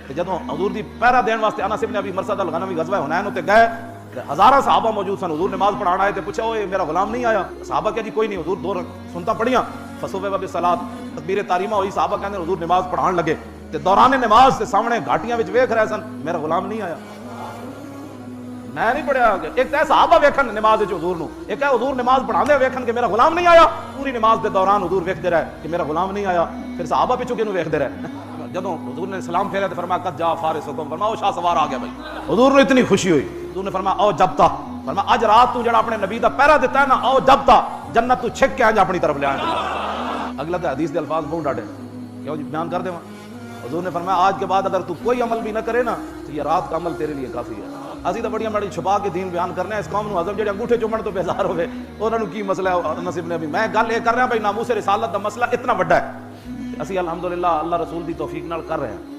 जदों हजूर की पहरा देने वास्ते अनस इब्न अबी मरसद अल गनवी गज़वा हुनैन उत्ते गए, हज़ारां सहाबा मौजूद सन। हजूर नमाज पढ़ाना आए तो पूछा ओए मेरा गुलाम नहीं आया? सहाबा क्या जी कोई नहीं, हजूर दो सुनता पढ़ियां फसुबह व सलात तकबीर तारीमा हुई। सहाबा कहते हजूर नमाज पढ़ाने लगे तो दौरान नमाज के सामने घाटियां विच वेख रहे सन, मेरा गुलाम नहीं आया, मैं नहीं पढ़िया। एक तो सहाबा वेखन नमाज हजूर नूं, एक है हजूर नमाज पढ़ाते वेखन कि मेरा गुलाम नहीं आया। पूरी नमाज के दौरान हजूर वेखते रहे कि मेरा गुलाम नहीं आया। फिर सहाबा पिछू किनू वेखते रहे। जदों हजूर ने सलाम फेरा तो फरमाया कद जा फारिस हुकुम, फरमाया ओ शाह सवार आ गया भाई। हजूर ने इतनी खुशी हुई, हजूर ने फरमाया आओ जब ता, फरमाया अज रात तू जड़ा अपने नबी दा पहरा दिता है ना, आओ जब ता जन्नत तू छिक के अपनी तरफ ले आए। अगला तो हदीस के अल्फाज बहुत डाटे, क्यों जी बयान कर देवा। हजूर ने फरमाया आज के बाद अगर तू कोई अमल भी ना करे ना तो ये रात का अमल तेरे लिए काफी है। असी तो बड़िया बड़ी छुपा के दीन बयान करने इस कौम हजम जो अंगूठे चुमन तो बेजार हो, उन्होंने की मसला है नसीब ने भी। मैं गल ये कर रहा भाई नामूस रिसालत का मसला इतना बड़ा है, असी अलहमदुलिल्लाह अल्लाह रसूल की तौफीक नाल कर रहे हैं।